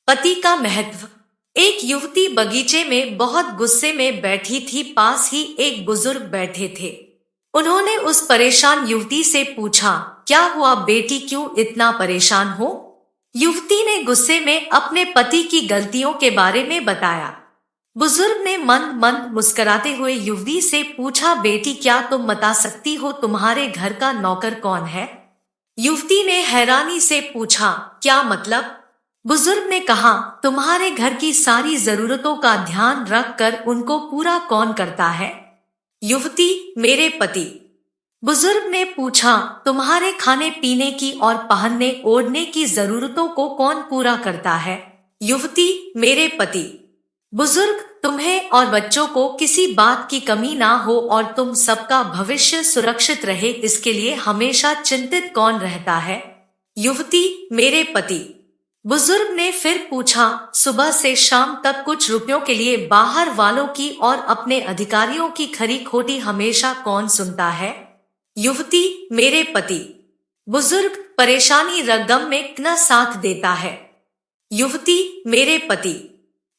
पति का महत्व। एक युवती बगीचे में बहुत गुस्से में बैठी थी। पास ही एक बुजुर्ग बैठे थे। उन्होंने उस परेशान युवती से पूछा, क्या हुआ बेटी, क्यों इतना परेशान हो? युवती ने गुस्से में अपने पति की गलतियों के बारे में बताया। बुजुर्ग ने मंद मंद मुस्कुराते हुए युवती से पूछा, बेटी क्या तुम बता सकती हो तुम्हारे घर का नौकर कौन है? युवती ने हैरानी से पूछा, क्या मतलब? बुजुर्ग ने कहा, तुम्हारे घर की सारी जरूरतों का ध्यान रख कर उनको पूरा कौन करता है? युवती, मेरे पति। बुजुर्ग ने पूछा, तुम्हारे खाने पीने की और पहनने ओढ़ने की जरूरतों को कौन पूरा करता है? युवती, मेरे पति। बुजुर्ग, तुम्हें और बच्चों को किसी बात की कमी ना हो और तुम सबका भविष्य सुरक्षित रहे, इसके लिए हमेशा चिंतित कौन रहता है? युवती, मेरे पति। बुजुर्ग ने फिर पूछा, सुबह से शाम तक कुछ रुपयों के लिए बाहर वालों की और अपने अधिकारियों की खरी खोटी हमेशा कौन सुनता है? युवती, मेरे पति। बुजुर्ग, परेशानी रगम में न साथ देता है। युवती, मेरे पति।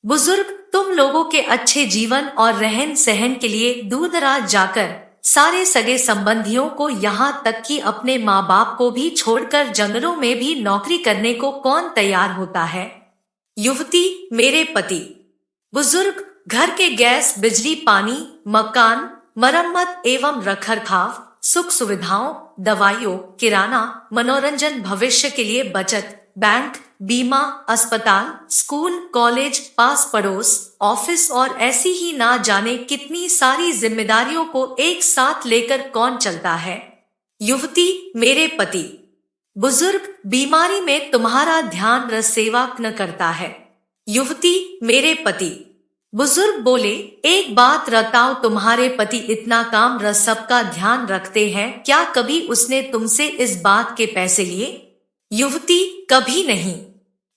बुजुर्ग, तुम लोगों के अच्छे जीवन और रहन सहन के लिए दूर दराज जाकर सारे सगे संबंधियों को यहाँ तक कि अपने माँ बाप को भी छोड़कर जंगलों में भी नौकरी करने को कौन तैयार होता है? युवती, मेरे पति। बुजुर्ग, घर के गैस, बिजली, पानी, मकान, मरम्मत एवं रखरखाव, सुख सुविधाओं, दवाइयों, किराना, मनोरंजन, भविष्य के लिए बचत, बैंक, बीमा, अस्पताल, स्कूल, कॉलेज, पास पड़ोस, ऑफिस और ऐसी ही ना जाने कितनी सारी जिम्मेदारियों को एक साथ लेकर कौन चलता है? युवती, मेरे पति। बुजुर्ग, बीमारी में तुम्हारा ध्यान रस सेवा न करता है। युवती, मेरे पति। बुजुर्ग बोले, एक बात बताओ, तुम्हारे पति इतना काम रस सबका ध्यान रखते हैं, क्या कभी उसने तुमसे इस बात के पैसे लिए? युवती, कभी नहीं।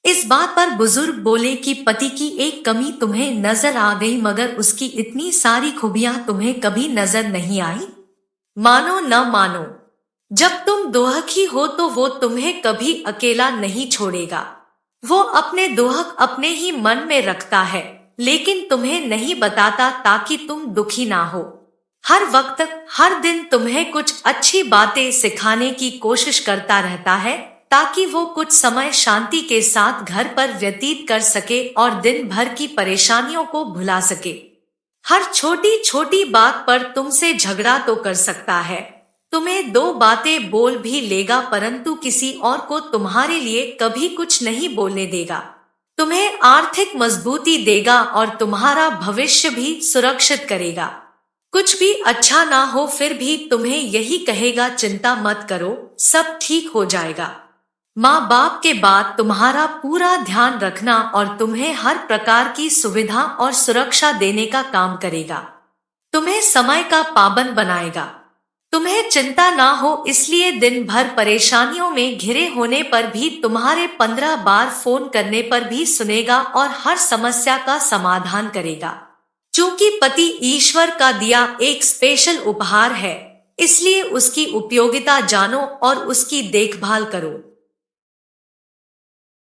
इस बात पर बुजुर्ग बोले कि पति की एक कमी तुम्हें नजर आ गई, मगर उसकी इतनी सारी खूबियां तुम्हें कभी नजर नहीं आई? मानो न मानो, जब तुम दुखी हो तो वो तुम्हें कभी अकेला नहीं छोड़ेगा। वो अपने दुख अपने ही मन में रखता है, लेकिन तुम्हें नहीं बताता ताकि तुम दुखी ना हो। हर वक्त, हर दिन तुम्हें कुछ अच्छी बातें सिखाने की कोशिश करता रहता है ताकि वो कुछ समय शांति के साथ घर पर व्यतीत कर सके और दिन भर की परेशानियों को भुला सके। हर छोटी छोटी बात पर तुमसे झगड़ा तो कर सकता है, तुम्हें दो बातें बोल भी लेगा, परंतु किसी और को तुम्हारे लिए कभी कुछ नहीं बोलने देगा। तुम्हें आर्थिक मजबूती देगा और तुम्हारा भविष्य भी सुरक्षित करेगा। कुछ भी अच्छा ना हो फिर भी तुम्हें यही कहेगा, चिंता मत करो, सब ठीक हो जाएगा। माँ बाप के बाद तुम्हारा पूरा ध्यान रखना और तुम्हें हर प्रकार की सुविधा और सुरक्षा देने का काम करेगा। तुम्हें समय का पाबंद बनाएगा। तुम्हें चिंता ना हो, इसलिए दिन भर परेशानियों में घिरे होने पर भी तुम्हारे 15 बार फोन करने पर भी सुनेगा और हर समस्या का समाधान करेगा। चूंकि पति ईश्वर का दिया एक स्पेशल उपहार है, इसलिए उसकी उपयोगिता जानो और उसकी देखभाल करो।